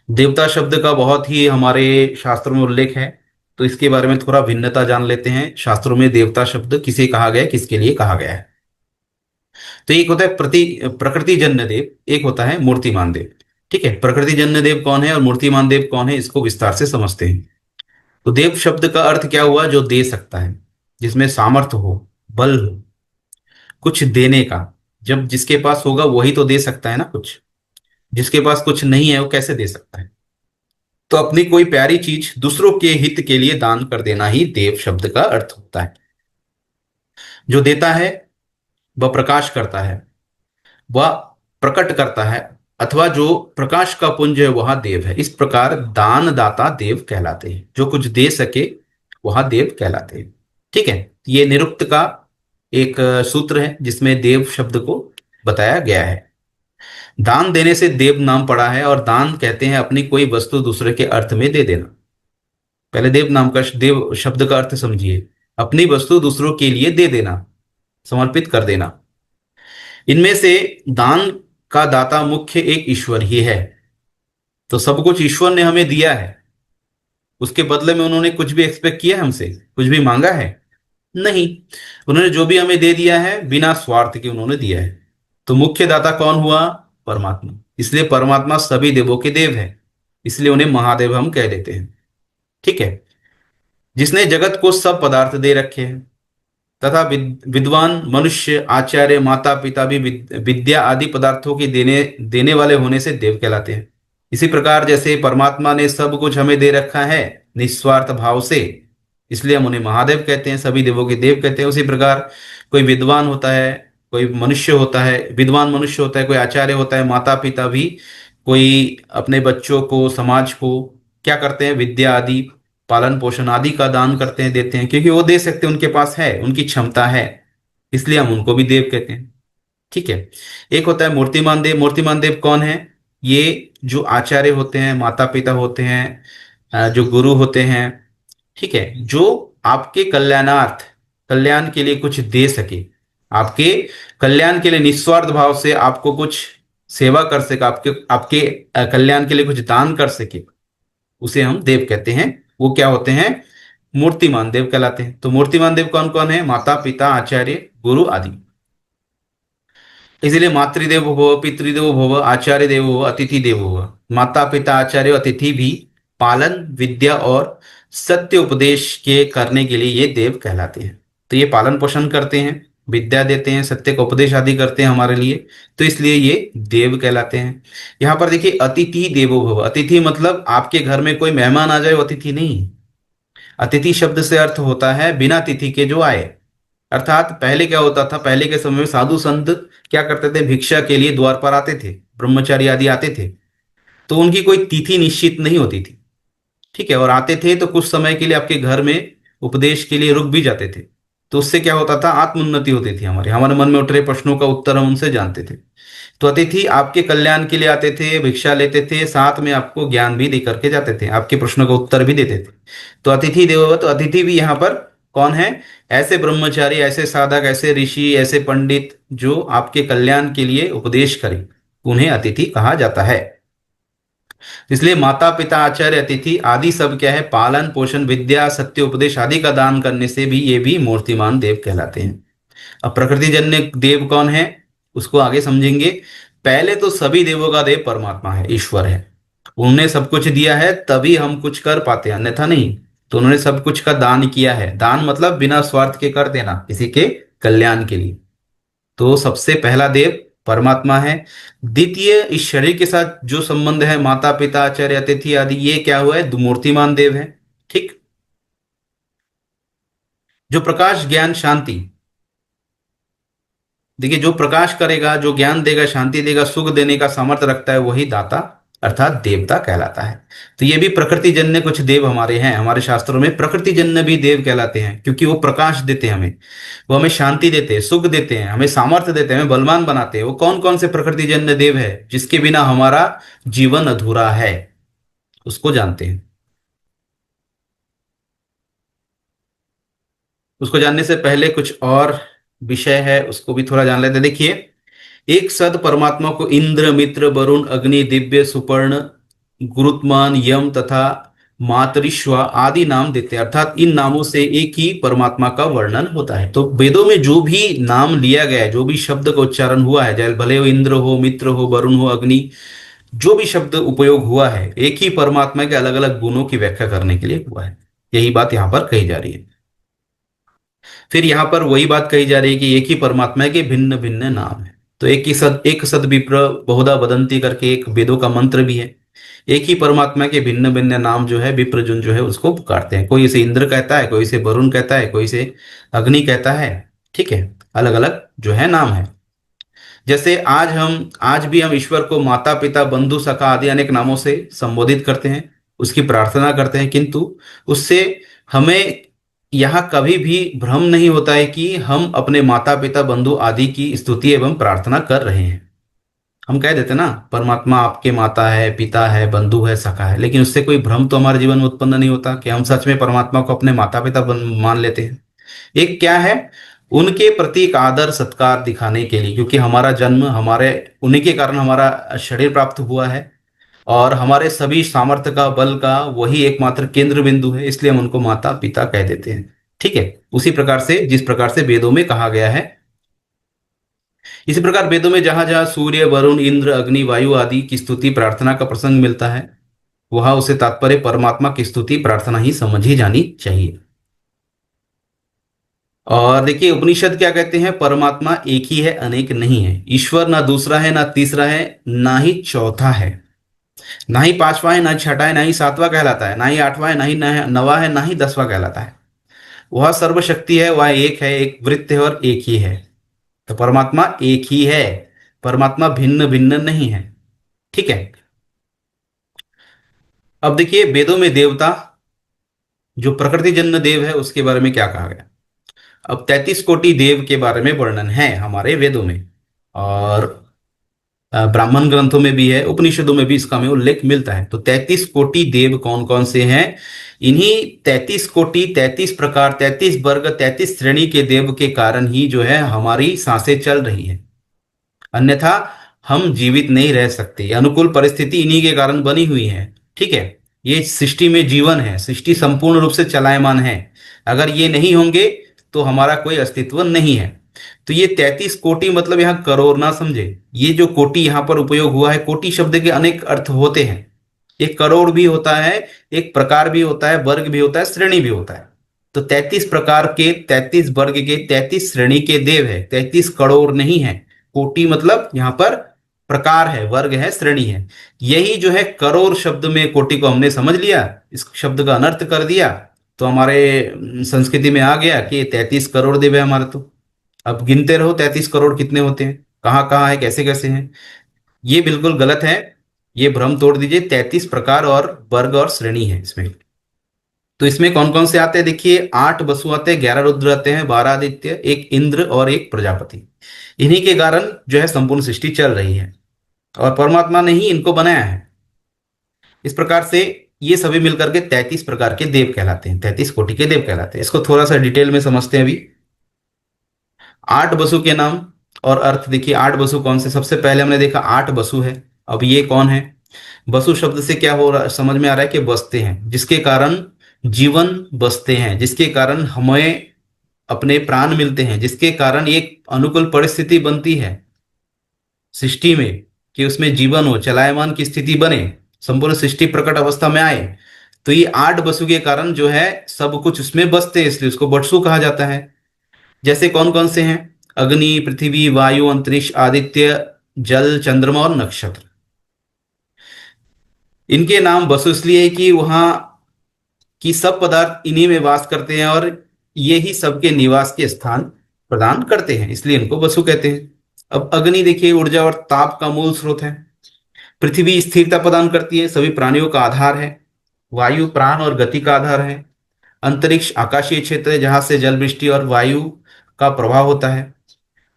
देवता शब्द का बहुत ही हमारे शास्त्रों में उल्लेख है। तो इसके बारे में थोड़ा भिन्नता जान लेते हैं, शास्त्रों में देवता शब्द किसे कहा गया है, किसके लिए कहा गया है। तो एक होता है प्रकृति जन्य देव, एक होता है मूर्तिमान देव। ठीक है, प्रकृति जन्य देव कौन है और मूर्तिमान देव कौन है, इसको विस्तार से समझते हैं। तो देव शब्द का अर्थ क्या हुआ, जो दे सकता है, जिसमें सामर्थ्य हो, बल हो, कुछ देने का। जब जिसके पास होगा वही तो दे सकता है ना कुछ, जिसके पास कुछ नहीं है वो कैसे दे सकता है। तो अपनी कोई प्यारी चीज दूसरों के हित के लिए दान कर देना ही देव शब्द का अर्थ होता है। जो देता है वह प्रकाश करता है, वह प्रकट करता है, अथवा जो प्रकाश का पुंज है वह देव है। इस प्रकार दान दाता देव कहलाते हैं, जो कुछ दे सके वह देव कहलाते हैं। ठीक है, ये निरुक्त का एक सूत्र है जिसमें देव शब्द को बताया गया है। दान देने से देव नाम पड़ा है, और दान कहते हैं अपनी कोई वस्तु दूसरे के अर्थ में दे देना। पहले देव नाम का देव शब्द का अर्थ समझिए, अपनी वस्तु दूसरों के लिए दे देना, समर्पित कर देना। इनमें से दान का दाता मुख्य एक ईश्वर ही है। तो सब कुछ ईश्वर ने हमें दिया है, उसके बदले में उन्होंने कुछ भी एक्सपेक्ट किया है हमसे, कुछ भी मांगा है? नहीं। उन्होंने जो भी हमें दे दिया है बिना स्वार्थ के उन्होंने दिया है। तो मुख्य दाता कौन हुआ? परमात्मा। इसलिए परमात्मा सभी देवों के देव है, इसलिए उन्हें महादेव हम कह देते हैं। ठीक है, जिसने जगत को सब पदार्थ दे रखे हैं, तथा विद्वान मनुष्य, आचार्य, माता पिता भी विद्या आदि पदार्थों की देने देने वाले होने से देव कहलाते हैं। इसी प्रकार जैसे परमात्मा ने सब कुछ हमें दे रखा है निस्वार्थ भाव से, इसलिए हम उन्हें महादेव कहते हैं, सभी देवों के देव कहते हैं। उसी प्रकार कोई विद्वान होता है, कोई मनुष्य होता है, विद्वान मनुष्य होता है, कोई आचार्य होता है, माता पिता भी कोई अपने बच्चों को, समाज को क्या करते हैं, विद्या आदि, पालन पोषण आदि का दान करते हैं, देते हैं, क्योंकि वो दे सकते हैं, उनके पास है, उनकी क्षमता है, इसलिए हम उनको भी देव कहते हैं। ठीक है। एक होता है मूर्तिमान देव। मूर्तिमान देव कौन है? ये जो आचार्य होते हैं, माता पिता होते हैं, जो गुरु होते हैं, ठीक है, जो आपके कल्याणार्थ, कल्याण के लिए कुछ दे सके, आपके कल्याण के लिए निस्वार्थ भाव से आपको कुछ सेवा कर सके, आपके आपके कल्याण के लिए कुछ दान कर सके, उसे हम देव कहते हैं। वो क्या होते हैं? मूर्तिमान देव कहलाते हैं। तो मूर्तिमान देव कौन कौन है? माता पिता, आचार्य, गुरु आदि। इसलिए मातृदेवो भव, पितृदेवो भव, आचार्य देवो भव, अतिथि देवो भव। माता पिता, आचार्य, अतिथि भी पालन, विद्या और सत्य उपदेश के करने के लिए ये देव कहलाते हैं। तो ये पालन पोषण करते हैं, विद्या देते हैं, सत्य का उपदेश आदि करते हैं हमारे लिए, तो इसलिए ये देव कहलाते हैं। यहाँ पर देखिए, अतिथि देवो भव। अतिथि मतलब आपके घर में कोई मेहमान आ जाए वो अतिथि नहीं। अतिथि शब्द से अर्थ होता है बिना तिथि के जो आए। अर्थात पहले क्या होता था, पहले के समय में साधु संत क्या करते थे, भिक्षा के लिए द्वार पर आते थे, ब्रह्मचारी आदि आते थे, तो उनकी कोई तिथि निश्चित नहीं होती थी। ठीक है, और आते थे तो कुछ समय के लिए आपके घर में उपदेश के लिए रुक भी जाते थे। तो उससे क्या होता था, आत्मोन्नति होती थी, हमारे हमारे मन में उठ रहे प्रश्नों का उत्तर हम उनसे जानते थे। तो अतिथि आपके कल्याण के लिए आते थे, भिक्षा लेते थे, साथ में आपको ज्ञान भी दे करके जाते थे, आपके प्रश्नों का उत्तर भी देते थे। तो अतिथि देवो भव। तो अतिथि भी यहाँ पर कौन है? ऐसे ब्रह्मचारी, ऐसे साधक, ऐसे ऋषि, ऐसे पंडित जो आपके कल्याण के लिए उपदेश करें, उन्हें अतिथि कहा जाता है। इसलिए माता पिता, आचार्य, अतिथि आदि सब क्या है, पालन पोषण, विद्या, सत्य उपदेश आदि का दान करने से भी ये भी मूर्तिमान देव कहलाते हैं। अब प्रकृति जन्य देव कौन है, उसको आगे समझेंगे। पहले तो सभी देवों का देव परमात्मा है, ईश्वर है। उन्होंने सब कुछ दिया है तभी हम कुछ कर पाते हैं, अन्यथा नहीं। तो उन्होंने सब कुछ का दान किया है। दान मतलब बिना स्वार्थ के कर देना, किसी के कल्याण के लिए। तो सबसे पहला देव परमात्मा है। द्वितीय, इस शरीर के साथ जो संबंध है, माता पिता, आचार्य, अतिथि आदि, ये क्या हुआ है, मूर्तिमान देव है। ठीक। जो प्रकाश, ज्ञान, शांति, देखिए, जो प्रकाश करेगा, जो ज्ञान देगा, शांति देगा, सुख देने का सामर्थ्य रखता है, वही दाता अर्थात देवता कहलाता है। तो ये भी प्रकृति जन्य कुछ देव हमारे हैं, हमारे शास्त्रों में प्रकृति जन्य भी देव कहलाते हैं, क्योंकि वो प्रकाश देते हैं हमें, वो हमें शांति देते हैं, सुख देते हैं, हमें सामर्थ्य देते हैं, हमें बलवान बनाते हैं। वो कौन कौन से प्रकृति जन्य देव है जिसके बिना हमारा जीवन अधूरा है, उसको जानते हैं। उसको जानने से पहले कुछ और विषय है, उसको भी थोड़ा जान लेते हैं। देखिए, एक सद परमात्मा को इंद्र, मित्र, वरुण, अग्नि, दिव्य, सुपर्ण, गुरुत्मान, यम तथा मातरिश्वा आदि नाम देते हैं, अर्थात इन नामों से एक ही परमात्मा का वर्णन होता है। तो वेदों में जो भी नाम लिया गया है, जो भी शब्द का उच्चारण हुआ है, चाहे भले वो इंद्र हो, मित्र हो, वरुण हो, अग्नि, जो भी शब्द उपयोग हुआ है, एक ही परमात्मा के अलग अलग गुणों की व्याख्या करने के लिए हुआ है। यही बात यहाँ पर कही जा रही है। फिर यहाँ पर वही बात कही जा रही है कि एक ही परमात्मा के भिन्न भिन्न नाम है। तो एक सद विप्र बहुधा वदंती करके एक वेदों का मंत्र भी है। एक ही परमात्मा के भिन्न भिन्न नाम जो है विप्रजन जो है उसको पुकारते हैं। कोई इसे इंद्र कहता है, कोई इसे वरुण कहता है, कोई इसे अग्नि कहता है। ठीक है, अलग अलग जो है नाम है। जैसे आज भी हम ईश्वर को माता पिता बंधु सखा आदि अनेक नामों से संबोधित करते हैं, उसकी प्रार्थना करते हैं, किंतु उससे हमें यहाँ कभी भी भ्रम नहीं होता है कि हम अपने माता पिता बंधु आदि की स्तुति एवं प्रार्थना कर रहे हैं। हम कह देते ना, परमात्मा आपके माता है, पिता है, बंधु है, सखा है, लेकिन उससे कोई भ्रम तो हमारे जीवन में उत्पन्न नहीं होता कि हम सच में परमात्मा को अपने माता पिता मान लेते हैं। एक क्या है, उनके प्रति एक आदर सत्कार दिखाने के लिए, क्योंकि हमारा जन्म हमारे उन्हीं के कारण हमारा शरीर प्राप्त हुआ है, और हमारे सभी सामर्थ्य का, बल का वही एकमात्र केंद्र बिंदु है, इसलिए हम उनको माता पिता कह देते हैं। ठीक है, उसी प्रकार से जिस प्रकार से वेदों में कहा गया है, इसी प्रकार वेदों में जहां जहां सूर्य, वरुण, इंद्र, अग्नि, वायु आदि की स्तुति प्रार्थना का प्रसंग मिलता है, वहां उसे तात्पर्य परमात्मा की स्तुति प्रार्थना ही समझी जानी चाहिए। और देखिए उपनिषद क्या कहते हैं, परमात्मा एक ही है, अनेक नहीं है। ईश्वर ना दूसरा है, ना तीसरा है, ना ही चौथा है, ना ही पांचवा है, ना ही छठा है, ना ही सातवां कहलाता है, ना ही आठवां है, ना ही नवा है, ना ही दसवां कहलाता है। वह सर्वशक्ति है, वह एक है, एक वृत्त है और एक ही है। तो परमात्मा एक ही है, परमात्मा भिन्न भिन्न नहीं है। ठीक है। अब देखिए वेदों में देवता, जो प्रकृति जन्य देव है, उसके बारे में क्या कहा गया। अब 33 कोटि देव के बारे में वर्णन है हमारे वेदों में, और ब्राह्मण ग्रंथों में भी है, उपनिषदों में भी इसका हमें उल्लेख मिलता है। तो 33 कोटि देव कौन कौन से हैं, इन्हीं 33 कोटि, 33 प्रकार, 33 वर्ग, 33 श्रेणी के देव के कारण ही जो है हमारी सांसें चल रही है, अन्यथा हम जीवित नहीं रह सकते। ये अनुकूल परिस्थिति इन्हीं के कारण बनी हुई है। ठीक है, ये सृष्टि में जीवन है, सृष्टि संपूर्ण रूप से चलायमान है। अगर ये नहीं होंगे तो हमारा कोई अस्तित्व नहीं है। तो ये 33 कोटि मतलब यहाँ करोड़ ना समझे, ये जो कोटि यहाँ पर उपयोग हुआ है, कोटि शब्द के अनेक अर्थ होते हैं। एक करोड़ भी होता है, एक प्रकार भी होता है, वर्ग भी होता है, श्रेणी भी होता है। तो 33 प्रकार के, 33 वर्ग के, 33 श्रेणी के देव है, 33 करोड़ नहीं है। कोटि मतलब यहाँ पर प्रकार है, वर्ग है, श्रेणी है। यही जो है करोड़ शब्द में कोटि को हमने समझ लिया, इस शब्द का अनर्थ कर दिया, तो हमारे संस्कृति में आ गया कि 33 करोड़ देव है हमारे। तो अब गिनते रहो 33 करोड़ कितने होते हैं, कहाँ कहाँ है, कैसे कैसे हैं। ये बिल्कुल गलत है, ये भ्रम तोड़ दीजिए। 33 प्रकार और वर्ग और श्रेणी है इसमें। तो इसमें कौन कौन से आते हैं, देखिए 8 वसु आते हैं, 11 रुद्र आते हैं, 12 आदित्य, एक इंद्र और एक प्रजापति। इन्हीं के कारण जो है संपूर्ण सृष्टि चल रही है, और परमात्मा ने ही इनको बनाया है। इस प्रकार से ये सभी मिलकर के 33 प्रकार के देव कहलाते हैं, 33 कोटि के देव कहलाते हैं। इसको थोड़ा सा डिटेल में समझते हैं अभी। 8 वसु के नाम और अर्थ देखिए। 8 वसु कौन से, सबसे पहले हमने देखा 8 वसु है। अब ये कौन है, वसु शब्द से क्या हो रहा, समझ में आ रहा है कि बसते हैं, जिसके कारण जीवन बसते हैं, जिसके कारण हमें अपने प्राण मिलते हैं, जिसके कारण एक अनुकूल परिस्थिति बनती है सृष्टि में कि उसमें जीवन हो, चलायमान की स्थिति बने, संपूर्ण सृष्टि प्रकट अवस्था में आए। तो ये 8 वसु के कारण जो है सब कुछ उसमें बसते हैं, इसलिए उसको वटसु कहा जाता है। जैसे कौन कौन से हैं, अग्नि, पृथ्वी, वायु, अंतरिक्ष, आदित्य, जल, चंद्रमा और नक्षत्र। इनके नाम वसु इसलिए है कि वहां की सब पदार्थ इन्हीं में वास करते हैं, और ये ही सबके निवास के स्थान प्रदान करते हैं, इसलिए इनको वसु कहते हैं। अब अग्नि देखिए ऊर्जा और ताप का मूल स्रोत है। पृथ्वी स्थिरता प्रदान करती है, सभी प्राणियों का आधार है। वायु प्राण और गति का आधार है। अंतरिक्ष आकाशीय क्षेत्र है, जहां से जल, वृष्टि और वायु का प्रभाव होता है।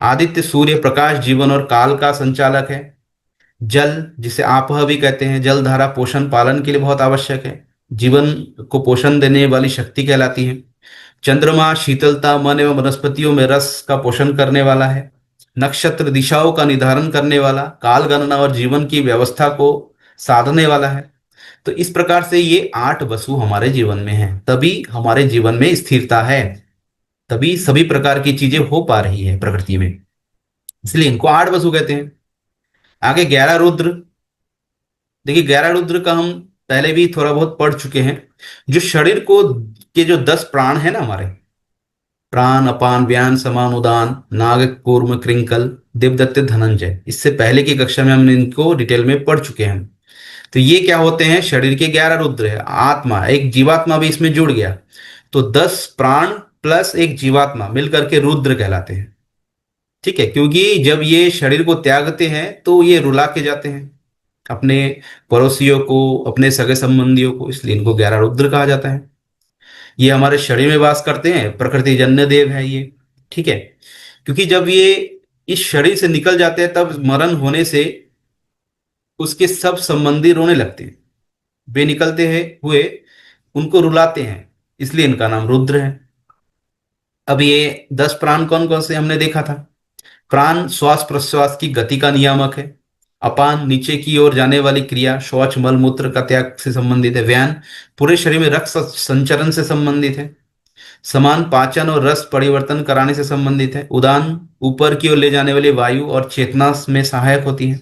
आदित्य सूर्य प्रकाश, जीवन और काल का संचालक है। जल, जिसे आपह भी कहते हैं, जल धारा पोषण पालन के लिए बहुत आवश्यक है, जीवन को पोषण देने वाली शक्ति कहलाती है। चंद्रमा शीतलता, मन एवं वनस्पतियों में रस का पोषण करने वाला है। नक्षत्र दिशाओं का निर्धारण करने वाला, काल गणना और जीवन की व्यवस्था को साधने वाला है। तो इस प्रकार से ये 8 वसु हमारे जीवन में है, तभी हमारे जीवन में स्थिरता है, तभी सभी प्रकार की चीजें हो पा रही है प्रकृति में, इसलिए इनको 8 वसु कहते हैं। आगे 11 रुद्र। देखिए 11 रुद्र का हम पहले भी थोड़ा बहुत पढ़ चुके हैं। जो शरीर को के जो 10 प्राण है ना हमारे, प्राण, अपान, व्यान, समान, उदान, नाग, कूर्म, कृंकल, देवदत्त, धनंजय, इससे पहले की कक्षा में हमने इनको डिटेल में पढ़ चुके हैं। तो ये क्या होते हैं, शरीर के 11 रुद्र है। आत्मा, एक जीवात्मा भी इसमें जुड़ गया, तो 10 प्राण प्लस एक जीवात्मा मिलकर के रुद्र कहलाते हैं। ठीक है, क्योंकि जब ये शरीर को त्यागते हैं तो ये रुला के जाते हैं अपने पड़ोसियों को, अपने सगे संबंधियों को, इसलिए इनको 11 रुद्र कहा जाता है। ये हमारे शरीर में वास करते हैं, प्रकृति जन्य देव है ये। ठीक है, क्योंकि जब ये इस शरीर से निकल जाते हैं तब मरण होने से उसके सब संबंधी रोने लगते हैं, वे निकलते हैं हुए उनको रुलाते हैं, इसलिए इनका नाम रुद्र है। अब ये 10 प्राण कौन कौन से हमने देखा था। प्राण श्वास प्रश्वास की गति का नियामक है। अपान नीचे की ओर जाने वाली क्रिया, शौच मल मूत्र का त्याग से संबंधित है। व्यान पूरे शरीर में रक्त संचरण से संबंधित है। समान पाचन और रस परिवर्तन कराने से संबंधित है। उदान ऊपर की ओर ले जाने वाली वायु और चेतना में सहायक होती है।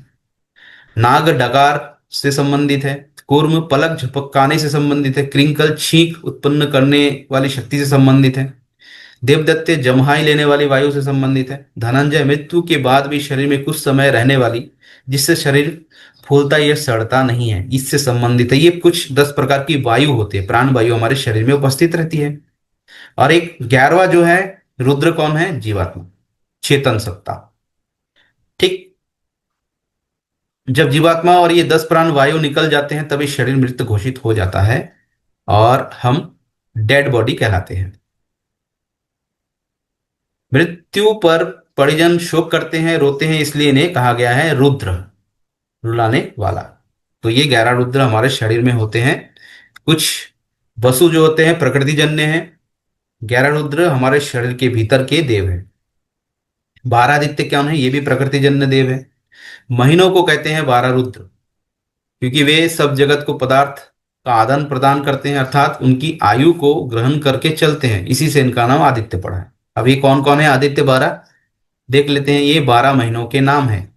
नाग डकार से संबंधित है। कूर्म पलक झपकाने से संबंधित है। क्रिंकल छींक उत्पन्न करने वाली शक्ति से संबंधित है। देवदत्ते जम्हाई लेने वाली वायु से संबंधित है। धनंजय मृत्यु के बाद भी शरीर में कुछ समय रहने वाली, जिससे शरीर फूलता या सड़ता नहीं है, इससे संबंधित है। ये कुछ 10 प्रकार की वायु होती है, प्राण वायु हमारे शरीर में उपस्थित रहती है। और एक 11वां जो है रुद्र कौन है, जीवात्मा, चेतन सत्ता। ठीक, जब जीवात्मा और ये 10 प्राण वायु निकल जाते हैं तभी शरीर मृत घोषित हो जाता है और हम डेड बॉडी कहलाते हैं। मृत्यु पर परिजन शोक करते हैं, रोते हैं, इसलिए इन्हें कहा गया है रुद्र, रुलाने वाला। तो ये 11 रुद्र हमारे शरीर में होते हैं। कुछ वसु जो होते हैं प्रकृति जन्य हैं। 11 रुद्र हमारे शरीर के भीतर के देव हैं। 12 आदित्य कौन है, ये भी प्रकृति जन्य देव है। महीनों को कहते हैं 12 रुद्र, क्योंकि वे सब जगत को पदार्थ का आदान प्रदान करते हैं, अर्थात उनकी आयु को ग्रहण करके चलते हैं, इसी से इनका नाम आदित्य पड़ा है। अब ये कौन कौन है आदित्य 12, देख लेते हैं। ये 12 महीनों के नाम हैं।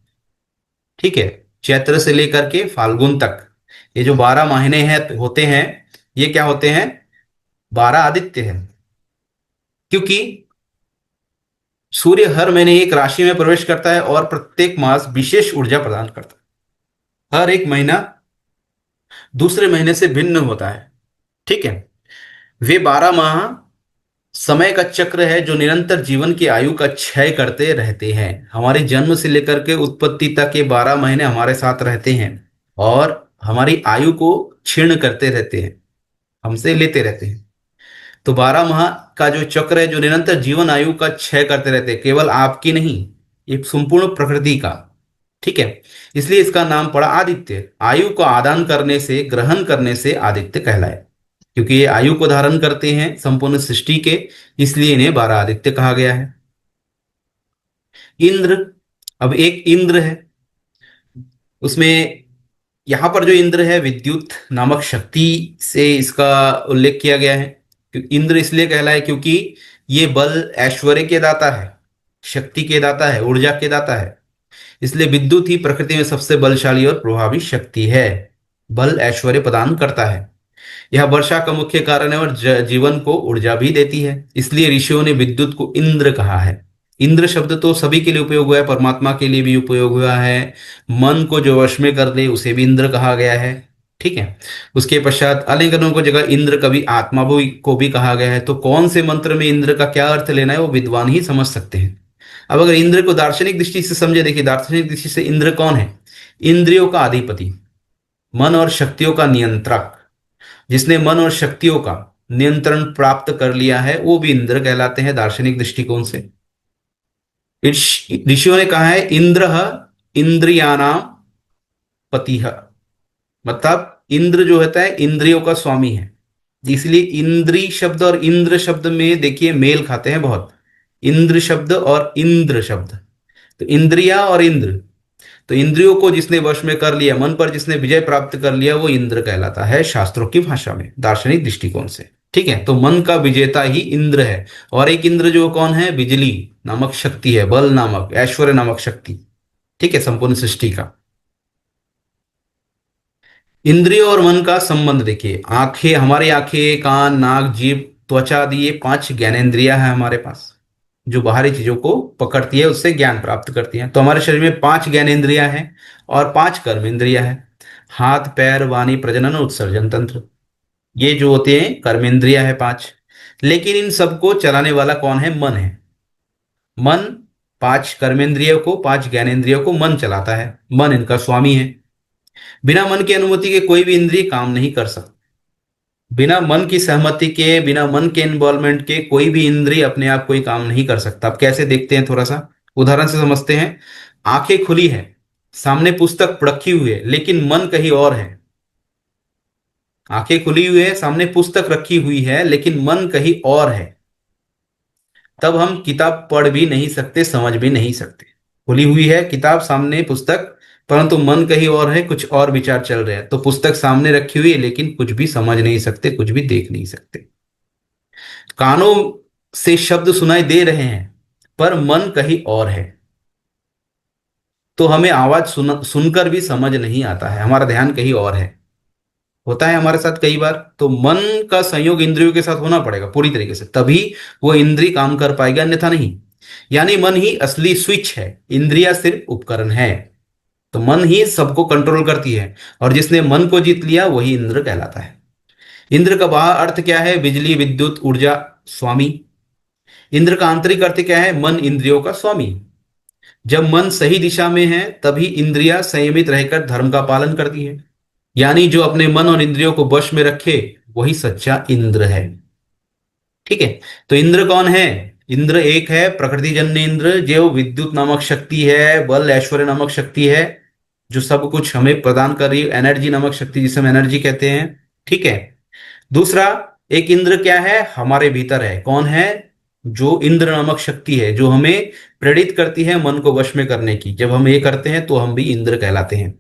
ठीक है, चैत्र से लेकर के फाल्गुन तक ये जो 12 महीने हैं होते हैं, ये क्या होते हैं, 12 आदित्य हैं। क्योंकि सूर्य हर महीने एक राशि में प्रवेश करता है और प्रत्येक मास विशेष ऊर्जा प्रदान करता है। हर एक महीना दूसरे महीने से भिन्न होता है। ठीक है, वे 12 माह समय का चक्र है जो निरंतर जीवन की आयु का क्षय करते रहते हैं। हमारे जन्म से लेकर के उत्पत्ति तक ये 12 महीने हमारे साथ रहते हैं और हमारी आयु को क्षीण करते रहते हैं, हमसे लेते रहते हैं। तो 12 माह का जो चक्र है जो निरंतर जीवन आयु का क्षय करते रहते हैं, केवल आपकी नहीं, ये संपूर्ण प्रकृति का। ठीक है, इसलिए इसका नाम पड़ा आदित्य। आयु को आदान करने से, ग्रहण करने से आदित्य कहलाए, क्योंकि ये आयु को धारण करते हैं संपूर्ण सृष्टि के, इसलिए इन्हें 12 आदित्य कहा गया है। इंद्र, अब एक इंद्र है, उसमें यहां पर जो इंद्र है विद्युत नामक शक्ति से इसका उल्लेख किया गया है। इंद्र इसलिए कहलाए क्योंकि ये बल ऐश्वर्य के दाता है, शक्ति के दाता है, ऊर्जा के दाता है। इसलिए विद्युत ही प्रकृति में सबसे बलशाली और प्रभावी शक्ति है, बल ऐश्वर्य प्रदान करता है। यह वर्षा का मुख्य कारण है और जीवन को ऊर्जा भी देती है, इसलिए ऋषियों ने विद्युत को इंद्र कहा है। इंद्र शब्द तो सभी के लिए उपयोग हुआ है, परमात्मा के लिए भी उपयोग हुआ है। मन को जो वश में कर ले उसे भी इंद्र कहा गया है। ठीक है, उसके पश्चात अलिंगनों को जगह इंद्र कभी आत्मा को भी कहा गया है। तो कौन से मंत्र में इंद्र का क्या अर्थ लेना है वो विद्वान ही समझ सकते हैं। अब अगर इंद्र को दार्शनिक दृष्टि से समझे, देखिए दार्शनिक दृष्टि से इंद्र कौन है, इंद्रियों का अधिपति, मन और शक्तियों का नियंत्रक। जिसने मन और शक्तियों का नियंत्रण प्राप्त कर लिया है वो भी इंद्र कहलाते हैं दार्शनिक दृष्टिकोण से। ऋषियों ने कहा है इंद्र इंद्रियाणाम पतिः, मतलब इंद्र जो होता है इंद्रियों का स्वामी है। इसलिए इंद्री शब्द और इंद्र शब्द में देखिए मेल खाते हैं बहुत, इंद्र शब्द और इंद्र शब्द। तो इंद्रिया और इंद्र तो इंद्रियों को जिसने वश में कर लिया, मन पर जिसने विजय प्राप्त कर लिया, वो इंद्र कहलाता है शास्त्रों की भाषा में, दार्शनिक दृष्टिकोण से। ठीक है, तो मन का विजेता ही इंद्र है। और एक इंद्र जो कौन है, बिजली नामक शक्ति है, बल नामक, ऐश्वर्य नामक शक्ति। ठीक है, संपूर्ण सृष्टि का। इंद्रियों और मन का संबंध देखिए, आंखें, हमारी आंखें, कान, नाक, जीभ, त्वचा आदि, ये पांच ज्ञानेंद्रियां हैं हमारे पास, जो बाहरी चीजों को पकड़ती है, उससे ज्ञान प्राप्त करती है। तो हमारे शरीर में पांच ज्ञानेंद्रियां हैं और पांच कर्म इंद्रियां हैं। हाथ, पैर, वाणी, प्रजनन, उत्सर्जन तंत्र, ये जो होते हैं कर्मेंद्रियां हैं पांच। लेकिन इन सबको चलाने वाला कौन है, मन है। मन, पांच कर्मेंद्रियों को, पांच ज्ञानेंद्रियों को मन चलाता है, मन इनका स्वामी है। बिना मन की अनुमति के कोई भी इंद्रिय काम नहीं कर सकती। बिना मन की सहमति के, बिना मन के इन्वॉल्वमेंट के कोई भी इंद्रिय अपने आप कोई काम नहीं कर सकता। अब कैसे देखते हैं, थोड़ा सा उदाहरण से समझते हैं। आंखें खुली है, सामने पुस्तक रखी हुई है, लेकिन मन कहीं और है। आंखें खुली हुई है, सामने पुस्तक रखी हुई है, लेकिन मन कहीं और है। तब हम किताब पढ़ भी नहीं सकते, समझ भी नहीं सकते। खुली हुई है किताब, सामने पुस्तक, परंतु मन कहीं और है, कुछ और विचार चल रहे हैं। तो पुस्तक सामने रखी हुई है, लेकिन कुछ भी समझ नहीं सकते, कुछ भी देख नहीं सकते। कानों से शब्द सुनाई दे रहे हैं, पर मन कहीं और है। तो हमें आवाज सुनकर भी समझ नहीं आता है, हमारा ध्यान कहीं और है। होता है हमारे साथ कई बार। तो मन का संयोग इंद्रियों के साथ होना पड़ेगा पूरी तरीके से, तभी वो इंद्रिय काम कर पाएगा, अन्यथा नहीं। यानी मन ही असली स्विच है, इंद्रिया सिर्फ उपकरण है। तो मन ही सबको कंट्रोल करती है, और जिसने मन को जीत लिया वही इंद्र कहलाता है। इंद्र का बाह्य अर्थ क्या है, बिजली, विद्युत, ऊर्जा, स्वामी। इंद्र का आंतरिक अर्थ क्या है, मन, इंद्रियों का स्वामी। जब मन सही दिशा में है, तभी इंद्रियां संयमित रहकर धर्म का पालन करती है। यानी जो अपने मन और इंद्रियों को वश में रखे, वही सच्चा इंद्र है। ठीक है, तो इंद्र कौन है, इंद्र एक है प्रकृति जन्य इंद्र, जो विद्युत नामक शक्ति है, बल ऐश्वर्य नामक शक्ति है, जो सब कुछ हमें प्रदान कर रही है, एनर्जी नामक शक्ति, जिसे हम एनर्जी कहते हैं। ठीक है। दूसरा, एक इंद्र क्या है, हमारे भीतर है, कौन है, जो इंद्र नामक शक्ति है, जो हमें प्रेरित करती है मन को वश में करने की। जब हम ये करते हैं तो हम भी इंद्र कहलाते हैं।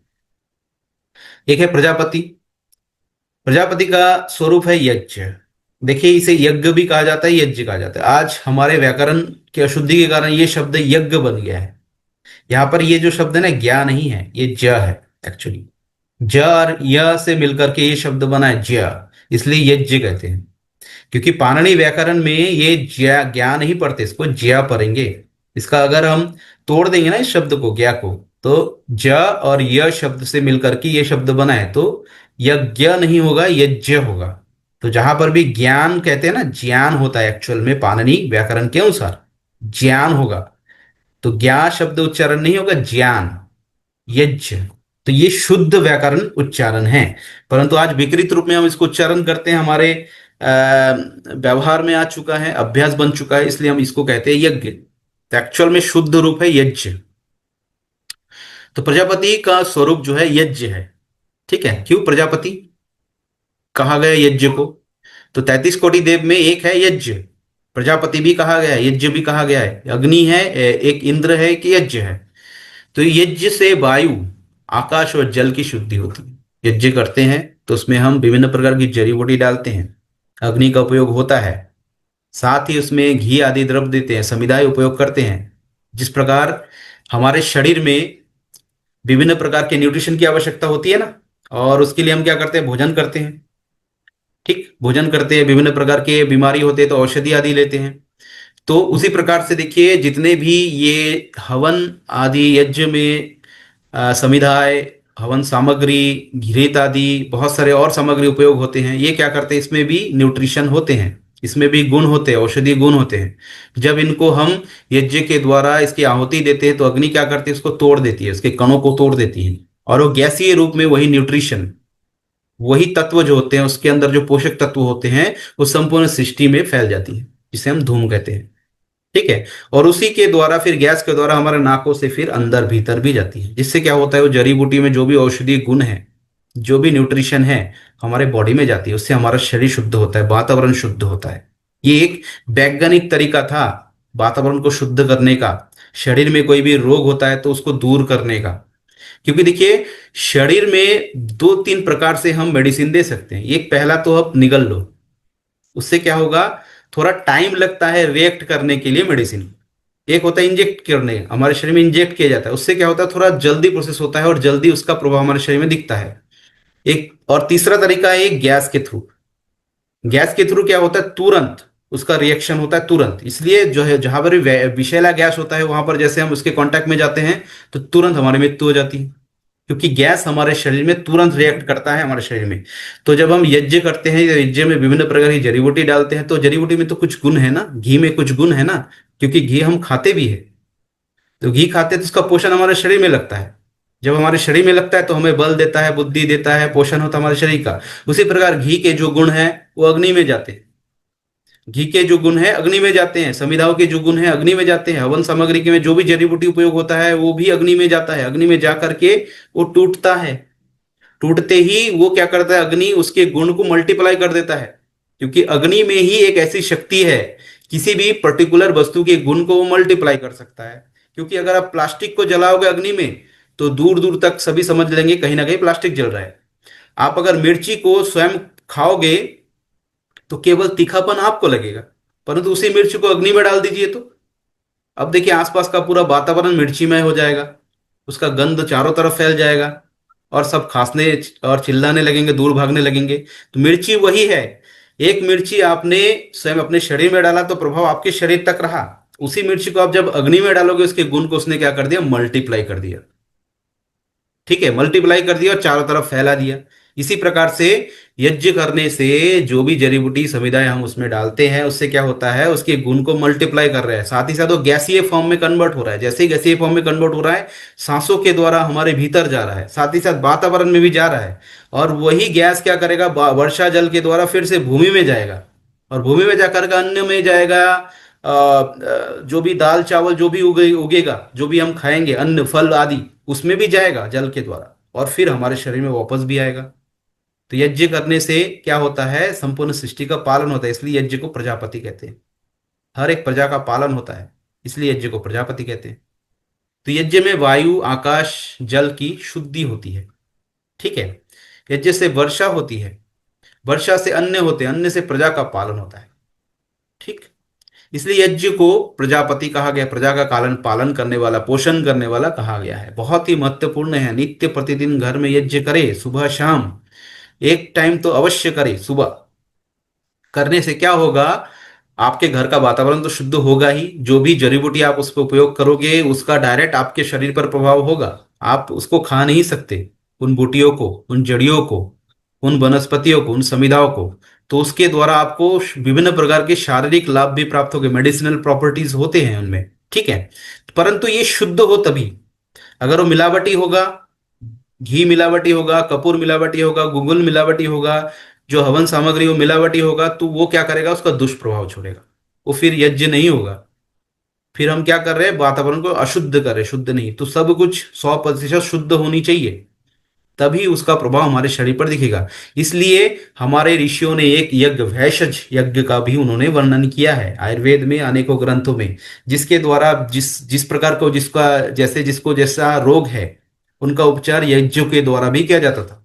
एक है प्रजापति। प्रजापति का स्वरूप है यज्ञ। देखिए, इसे यज्ञ भी कहा जाता है, यज्ञ कहा जाता है। आज हमारे व्याकरण की अशुद्धि के कारण ये शब्द यज्ञ बन गया है। यहाँ पर ये जो शब्द है ना, ज्ञा नहीं है, ये ज है एक्चुअली। ज और य से मिलकर के ये शब्द बना है ज्य, इसलिए यज्ञ कहते हैं। क्योंकि पाणिनि व्याकरण में ये ज्या ज्ञा नहीं पढ़ते, इसको ज्या पढ़ेंगे। इसका अगर हम तोड़ देंगे ना इस शब्द को, ज्ञा को, तो ज और य शब्द से मिलकर के ये शब्द बना है, तो यज्ञ नहीं होगा, यज्ञ होगा। तो जहां पर भी ज्ञान कहते हैं ना, ज्ञान होता है एक्चुअल में पाणिनि व्याकरण के अनुसार ज्ञान होगा। तो ज्ञा शब्द उच्चारण नहीं होगा, ज्ञान, यज्ञ। तो ये शुद्ध व्याकरण उच्चारण है। परंतु आज विकृत रूप में हम इसको उच्चारण करते हैं, हमारे व्यवहार में आ चुका है, अभ्यास बन चुका है, इसलिए हम इसको कहते हैं यज्ञ। तो एक्चुअल में शुद्ध रूप है यज्ञ। तो प्रजापति का स्वरूप जो है यज्ञ है। ठीक है, क्यों प्रजापति कहा गया यज्ञ को, तो 33 कोटि देव में एक है यज्ञ, प्रजापति भी कहा गया है, यज्ञ भी कहा गया है। अग्नि है, एक इंद्र है, कि यज्ञ है। तो यज्ञ से वायु, आकाश और जल की शुद्धि होती है। यज्ञ करते हैं तो उसमें हम विभिन्न प्रकार की जड़ी बूटी डालते हैं, अग्नि का उपयोग होता है, साथ ही उसमें घी आदि द्रव्य देते हैं, समिधाय उपयोग करते हैं। जिस प्रकार हमारे शरीर में विभिन्न प्रकार के न्यूट्रिशन की आवश्यकता होती है ना, और उसके लिए हम क्या करते हैं, भोजन करते हैं। ठीक, भोजन करते हैं, विभिन्न प्रकार के बीमारी होते हैं तो औषधि आदि लेते हैं। तो उसी प्रकार से देखिए, जितने भी ये हवन आदि यज्ञ में समिधाय, हवन सामग्री, घृत आदि बहुत सारे और सामग्री उपयोग होते हैं, ये क्या करते हैं, इसमें भी न्यूट्रिशन होते हैं, इसमें भी गुण होते हैं, औषधि गुण होते हैं। जब इनको हम यज्ञ के द्वारा इसकी आहुति देते हैं, तो अग्नि क्या करती है, इसको तोड़ देती है, उसके कणों को तोड़ देती है, और वो गैसीय रूप में वही न्यूट्रिशन, वही तत्व जो होते हैं, उसके अंदर जो पोषक तत्व होते हैं, वो संपूर्ण सृष्टि में फैल जाती है, जिसे हम धूम कहते हैं। ठीक है, और उसी के द्वारा फिर गैस के द्वारा हमारे नाकों से फिर अंदर भीतर भी जाती है, जिससे क्या होता है, वो जड़ी बूटी में जो भी औषधीय गुण है, जो भी न्यूट्रिशन है, हमारे बॉडी में जाती है, उससे हमारा शरीर शुद्ध होता है, वातावरण शुद्ध होता है। ये एक वैज्ञानिक तरीका था वातावरण को शुद्ध करने का। शरीर में कोई भी रोग होता है तो उसको दूर करने का। क्योंकि देखिए, शरीर में दो तीन प्रकार से हम मेडिसिन दे सकते हैं। एक पहला तो आप निगल लो, उससे क्या होगा, थोड़ा टाइम लगता है रिएक्ट करने के लिए मेडिसिन। एक होता है इंजेक्ट करने, हमारे शरीर में इंजेक्ट किया जाता है, उससे क्या होता है, थोड़ा जल्दी प्रोसेस होता है और जल्दी उसका प्रभाव हमारे शरीर में दिखता है। एक और तीसरा तरीका है गैस के थ्रू। गैस के थ्रू क्या होता है, तुरंत उसका रिएक्शन होता है तुरंत। इसलिए जो है, जहां पर भी विषैला गैस होता है वहां पर जैसे हम उसके कांटेक्ट में जाते हैं तो तुरंत हमारी मृत्यु हो जाती है, क्योंकि गैस हमारे शरीर में तुरंत रिएक्ट करता है हमारे शरीर में। तो जब हम यज्ञ करते हैं, यज्ञ में विभिन्न प्रकार की जड़ी बूटी डालते हैं, तो जड़ी बूटी में तो कुछ गुण है ना, घी में कुछ गुण है ना, क्योंकि घी हम खाते भी है। तो घी खाते हैं तो उसका पोषण हमारे शरीर में लगता है। जब हमारे शरीर में लगता है तो हमें बल देता है, बुद्धि देता है, पोषण होता है हमारे शरीर का। उसी प्रकार घी के जो गुण है वो अग्नि में जाते हैं। घी के जो गुण है अग्नि में जाते हैं, समिधाओं के जो गुण है अग्नि में जाते हैं, हवन सामग्री के में जो भी जड़ी बूटी उपयोग होता है वो भी अग्नि में जाता है। अग्नि में जा करके वो टूटता है। टूटते ही वो क्या करता है, अग्नि उसके गुण को मल्टीप्लाई कर देता है। क्योंकि अग्नि में ही एक ऐसी शक्ति है, किसी भी पर्टिकुलर वस्तु के गुण को वो मल्टीप्लाई कर सकता है। क्योंकि अगर आप प्लास्टिक को जलाओगे अग्नि में तो दूर दूर तक सभी समझ लेंगे कहीं ना कहीं प्लास्टिक जल रहा है। आप अगर मिर्ची को स्वयं खाओगे तो केवल तीखापन आपको लगेगा, परंतु उसी मिर्च को अग्नि में डाल दीजिए तो अब देखिए आसपास का पूरा वातावरण मिर्चीमय हो जाएगा। उसका गंध चारों तरफ फैल जाएगा और सब खांसने और चिल्लाने लगेंगे, दूर भागने लगेंगे। तो मिर्ची वही है। एक मिर्ची आपने स्वयं अपने शरीर में डाला तो प्रभाव आपके शरीर तक रहा। उसी मिर्ची को आप जब अग्नि में डालोगे उसके गुण को उसने क्या कर दिया, मल्टीप्लाई कर दिया। ठीक है, मल्टीप्लाई कर दिया और चारों तरफ फैला दिया। इसी प्रकार से यज्ञ करने से जो भी जड़ी बूटी समुदाय हम उसमें डालते हैं उससे क्या होता है, उसके गुण को मल्टीप्लाई कर रहे हैं। साथ ही साथ वो गैसीय फॉर्म में कन्वर्ट हो रहा है। जैसे ही गैसीय फॉर्म में कन्वर्ट हो रहा है, सांसों के द्वारा हमारे भीतर जा रहा है, साथ ही साथ वातावरण में भी जा रहा है। और वही गैस क्या करेगा, वर्षा जल के द्वारा फिर से भूमि में जाएगा, और भूमि में जाकर के अन्न में जाएगा। जो भी दाल चावल जो भी उगेगा, जो भी हम खाएंगे अन्न फल आदि, उसमें भी जाएगा जल के द्वारा, और फिर हमारे शरीर में वापस भी आएगा। तो यज्ञ करने से क्या होता है, संपूर्ण सृष्टि का पालन होता है। इसलिए यज्ञ को प्रजापति कहते हैं। हर एक प्रजा का पालन होता है, इसलिए यज्ञ को प्रजापति कहते हैं। तो यज्ञ में वायु आकाश जल की शुद्धि होती है। ठीक है, यज्ञ से वर्षा होती है, वर्षा से अन्न होते हैं, अन्न से प्रजा का पालन होता है। ठीक, इसलिए यज्ञ को प्रजापति कहा गया, प्रजा का पालन पालन करने वाला, पोषण करने वाला कहा गया है। बहुत ही महत्वपूर्ण है। नित्य प्रतिदिन घर में यज्ञ करे, सुबह शाम एक टाइम तो अवश्य करे। सुबह करने से क्या होगा, आपके घर का वातावरण तो शुद्ध होगा ही, जो भी जड़ी बूटी आप उस पर उपयोग करोगे उसका डायरेक्ट आपके शरीर पर प्रभाव होगा। आप उसको खा नहीं सकते, उन बूटियों को, उन जड़ियों को, उन वनस्पतियों को, उन समिधाओं को। तो उसके द्वारा आपको विभिन्न प्रकार के शारीरिक लाभ भी प्राप्त होंगे, मेडिसिनल प्रॉपर्टीज होते हैं उनमें। ठीक है, परंतु ये शुद्ध हो तभी। अगर वो मिलावटी होगा, घी मिलावटी होगा, कपूर मिलावटी होगा, गुगुल मिलावटी होगा, जो हवन सामग्री वो मिलावटी होगा, तो वो क्या करेगा, उसका दुष्प्रभाव छोड़ेगा। वो फिर यज्ञ नहीं होगा। फिर हम क्या कर रहे हैं, वातावरण को अशुद्ध कर रहे हैं, शुद्ध नहीं। तो सब कुछ 100% शुद्ध होनी चाहिए, तभी उसका प्रभाव हमारे शरीर पर दिखेगा। इसलिए हमारे ऋषियों ने एक यज्ञ, वैशज यज्ञ का भी उन्होंने वर्णन किया है आयुर्वेद में अनेकों ग्रंथों में, जिसके द्वारा जिस जिस प्रकार को, जिसका जैसे जिसको जैसा रोग है उनका उपचार यज्ञों के द्वारा भी किया जाता था।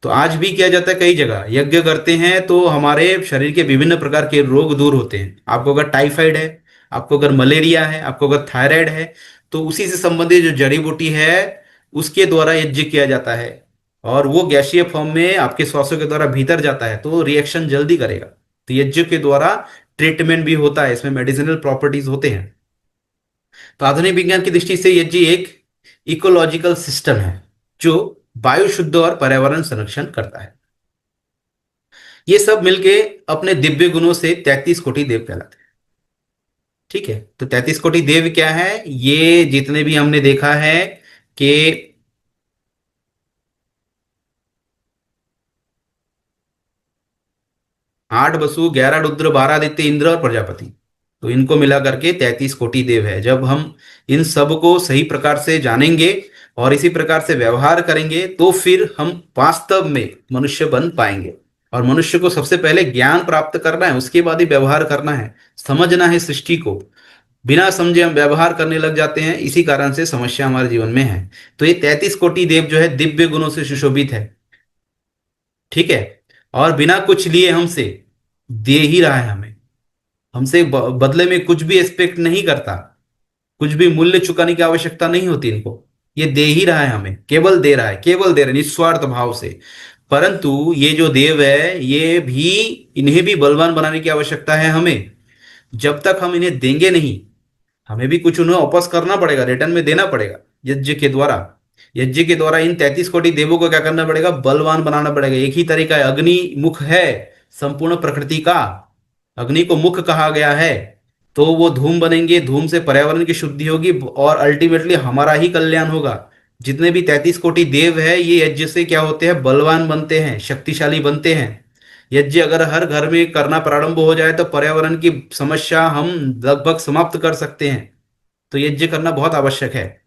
तो आज भी किया जाता है, कई जगह यज्ञ करते हैं तो हमारे शरीर के विभिन्न प्रकार के रोग दूर होते हैं। आपको अगर टाइफाइड है, आपको अगर मलेरिया है, आपको अगर थायराइड है, तो उसी से संबंधित जो जड़ी बूटी है उसके द्वारा यज्ञ किया जाता है। और वो गैसीय फॉर्म में आपके श्वासों के द्वारा भीतर जाता है तो रिएक्शन जल्दी करेगा। तो यज्ञ के द्वारा ट्रीटमेंट भी होता है, इसमें मेडिसिनल प्रॉपर्टीज होते हैं। तो आधुनिक विज्ञान की दृष्टि से यज्ञ एक इकोलॉजिकल सिस्टम है जो वायु शुद्ध और पर्यावरण संरक्षण करता है। ये सब मिलके अपने दिव्य गुणों से 33 कोटि देव कहलाते हैं। ठीक है, तो 33 कोटि देव क्या है, ये जितने भी हमने देखा है कि 8 वसु, 11 रुद्र, 12 आदित्य, इंद्र और प्रजापति, तो इनको मिला करके 33 कोटि देव है। जब हम इन सब को सही प्रकार से जानेंगे और इसी प्रकार से व्यवहार करेंगे तो फिर हम वास्तव में मनुष्य बन पाएंगे। और मनुष्य को सबसे पहले ज्ञान प्राप्त करना है, उसके बाद ही व्यवहार करना है, समझना है सृष्टि को। बिना समझे हम व्यवहार करने लग जाते हैं, इसी कारण से समस्या हमारे जीवन में है। तो ये 33 कोटि देव जो है दिव्य गुणों से सुशोभित है, ठीक है, और बिना कुछ लिए हमसे दे ही रहा है हमें, हमसे बदले में कुछ भी एक्सपेक्ट नहीं करता, कुछ भी मूल्य चुकाने की आवश्यकता नहीं होती इनको, ये दे ही रहा है हमें, केवल दे रहा है, केवल दे रहा है निस्वार्थ भाव से। परंतु ये जो देव है ये भी, इन्हें भी बलवान बनाने की आवश्यकता है हमें। जब तक हम इन्हें देंगे नहीं, हमें भी कुछ उन्हें वापस करना पड़ेगा, रिटर्न में देना पड़ेगा यज्ञ के द्वारा। यज्ञ के द्वारा इन 33 कोटि देवों को क्या करना पड़ेगा, बलवान बनाना पड़ेगा। एक ही तरीका है, अग्नि मुख है संपूर्ण प्रकृति का, अग्नि को मुख कहा गया है। तो वो धूम बनेंगे, धूम से पर्यावरण की शुद्धि होगी और अल्टीमेटली हमारा ही कल्याण होगा। जितने भी 33 कोटि देव है ये यज्ञ से क्या होते हैं, बलवान बनते हैं, शक्तिशाली बनते हैं। यज्ञ अगर हर घर में करना प्रारंभ हो जाए तो पर्यावरण की समस्या हम लगभग समाप्त कर सकते हैं। तो यज्ञ करना बहुत आवश्यक है।